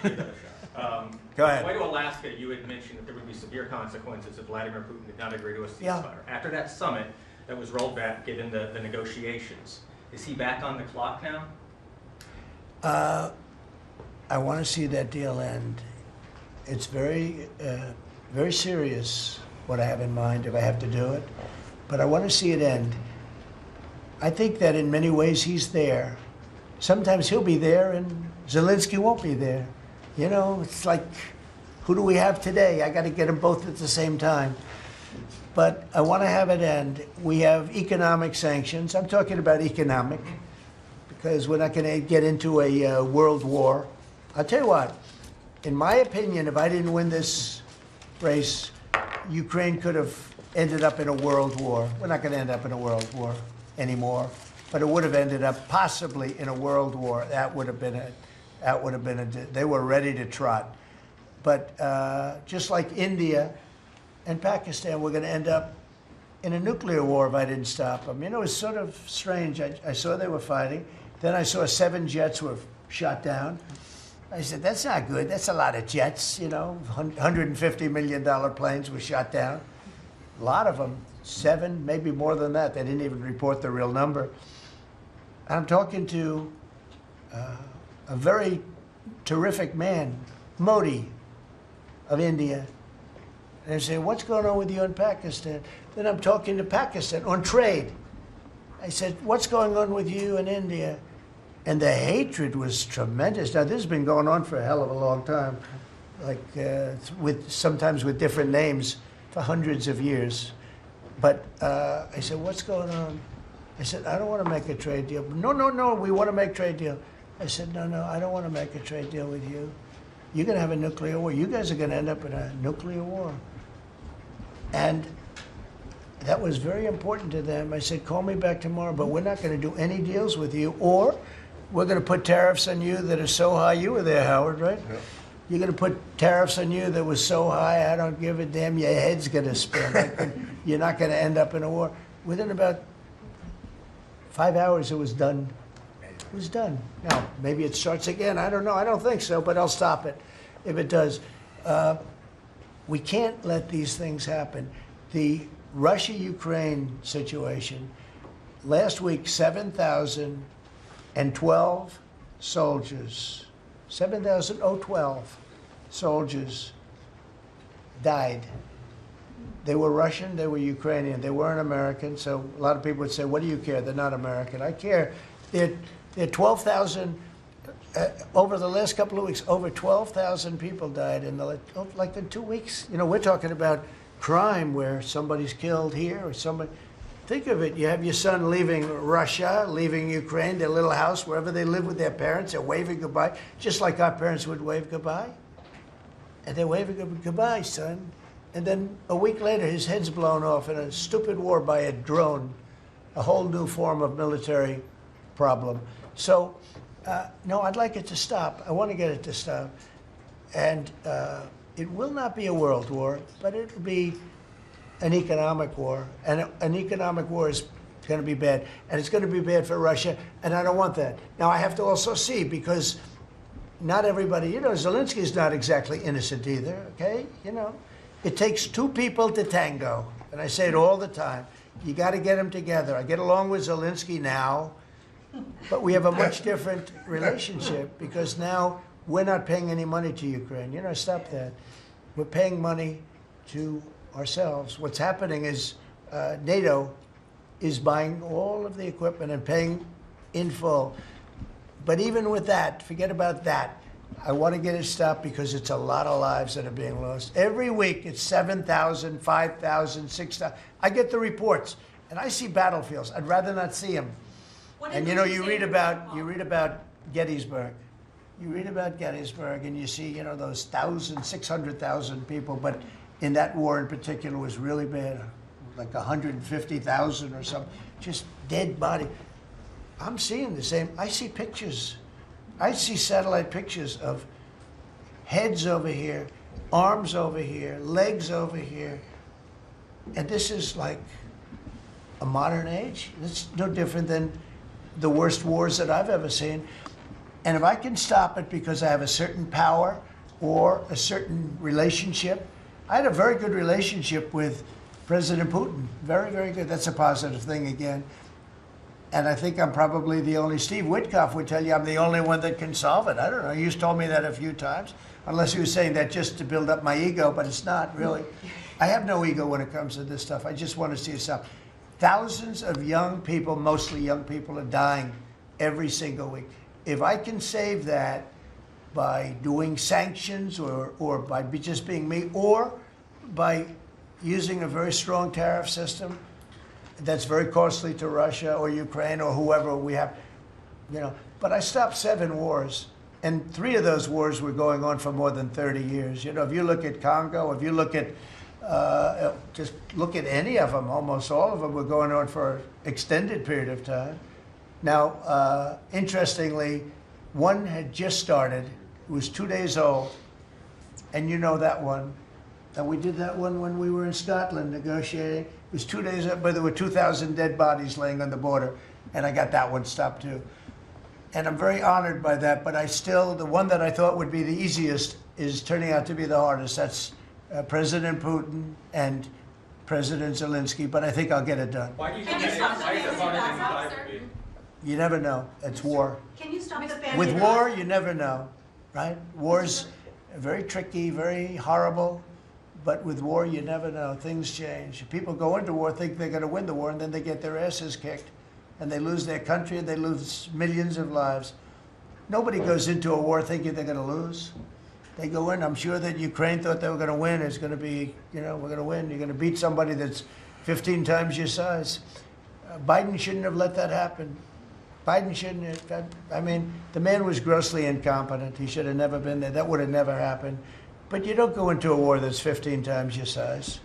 Go ahead. On the way to Alaska, you had mentioned that there would be severe consequences if Vladimir Putin did not agree to a ceasefire. After that summit that was rolled back, given the negotiations, is he back on the clock now? I want to see that deal end. It's very, very serious what I have in mind if I have to do it, but I want to see it end. I think that in many ways he's there. Sometimes he'll be there and Zelensky won't be there. You know, it's like, who do we have today? I got to get them both at the same time. But I want to have it end. We have economic sanctions. I'm talking about economic, because we're not going to get into a world war. I'll tell you what, in my opinion, if I didn't win this race, Ukraine could have ended up in a world war. We're not going to end up in a world war anymore, but it would have ended up possibly in a world war. That would have been they were ready to trot. But just like India and Pakistan, we're going to end up in a nuclear war if I didn't stop them. You know, it's sort of strange. I saw they were fighting. Then I saw 7 jets were shot down. I said, that's not good. That's a lot of jets, you know. $150 million planes were shot down. A lot of them, 7, maybe more than that. They didn't even report the real number. I'm talking to a very terrific man, Modi of India. And I say, what's going on with you in Pakistan? Then I'm talking to Pakistan on trade. I said, what's going on with you in India? And the hatred was tremendous. Now, this has been going on for a hell of a long time, like sometimes with different names for hundreds of years. But I said, what's going on? I said, I don't want to make a trade deal. No, we want to make a trade deal. I said, no, I don't want to make a trade deal with you. You're going to have a nuclear war. You guys are going to end up in a nuclear war. And that was very important to them. I said, call me back tomorrow, but we're not going to do any deals with you, or we're going to put tariffs on you that are so high. You were there, Howard, right? Yeah. You're going to put tariffs on you that was so high, I don't give a damn, your head's going to spin. You're not going to end up in a war. Within about 5 hours, it was done. It was done. Now, maybe it starts again. I don't know. I don't think so, but I'll stop it if it does. We can't let these things happen. The Russia-Ukraine situation, last week, 7,012 soldiers, 7,012 soldiers died. They were Russian, they were Ukrainian, they weren't American, so a lot of people would say, what do you care? They're not American. I care. They're 12,000, over the last couple of weeks, over 12,000 people died in like in 2 weeks. You know, we're talking about crime where somebody's killed here or somebody. Think of it, you have your son leaving Russia, leaving Ukraine, their little house, wherever they live with their parents, they're waving goodbye, just like our parents would wave goodbye. And they're waving goodbye, son. And then a week later, his head's blown off in a stupid war by a drone, a whole new form of military problem. So, no, I'd like it to stop. I want to get it to stop. And it will not be a world war, but it will be an economic war. And an economic war is going to be bad. And it's going to be bad for Russia, and I don't want that. Now, I have to also see, because not everybody, you know, Zelensky's not exactly innocent either, okay? You know, it takes 2 people to tango. And I say it all the time. You got to get them together. I get along with Zelensky now, but we have a much different relationship, because now we're not paying any money to Ukraine. You know, stop that. We're paying money to ourselves. What's happening is NATO is buying all of the equipment and paying in full. But even with that, forget about that. I want to get it stopped, because it's a lot of lives that are being lost. Every week it's 7,000, 5,000, 6,000. I get the reports, and I see battlefields. I'd rather not see them. And you know, you read about Gettysburg. You read about Gettysburg, and you see, you know, those 600,000 people. But in that war in particular was really bad, like 150,000 or something, just dead body. I'm seeing the same. I see pictures. I see satellite pictures of heads over here, arms over here, legs over here. And this is like a modern age. It's no different than the worst wars that I've ever seen. And if I can stop it because I have a certain power or a certain relationship, I had a very good relationship with President Putin. Very, very good. That's a positive thing again. And I think I'm probably the only, Steve Witkoff would tell you I'm the only one that can solve it. I don't know. He's told me that a few times, unless he was saying that just to build up my ego, but it's not really. I have no ego when it comes to this stuff. I just want to see it stop. Thousands of young people, mostly young people, are dying every single week. If I can save that by doing sanctions or by just being me, or by using a very strong tariff system that's very costly to Russia or Ukraine or whoever we have, But I stopped 7 wars, and 3 of those wars were going on for more than 30 years. If you look at Congo, if you look at, just look at any of them, almost all of them were going on for an extended period of time. Now, interestingly, one had just started. It was 2 days old, and you know that one. And we did that one when we were in Scotland negotiating. It was 2 days up, but there were 2,000 dead bodies laying on the border, and I got that one stopped too. And I'm very honored by that, but the one that I thought would be the easiest is turning out to be the hardest. That's President Putin and President Zelensky, but I think I'll get it done. Why do you think that is? Why is it harder than you thought it would be? You never know. It's war. Can you stop the family? With war, you never know, right? War's very tricky, very horrible, but with war, you never know. Things change. People go into war, think they're going to win the war, and then they get their asses kicked, and they lose their country, and they lose millions of lives. Nobody goes into a war thinking they're going to lose. They go in. I'm sure that Ukraine thought they were going to win. It's going to be, we're going to win. You're going to beat somebody that's 15 times your size. Biden shouldn't have let that happen. Biden shouldn't have. I mean, the man was grossly incompetent. He should have never been there. That would have never happened. But you don't go into a war that's 15 times your size.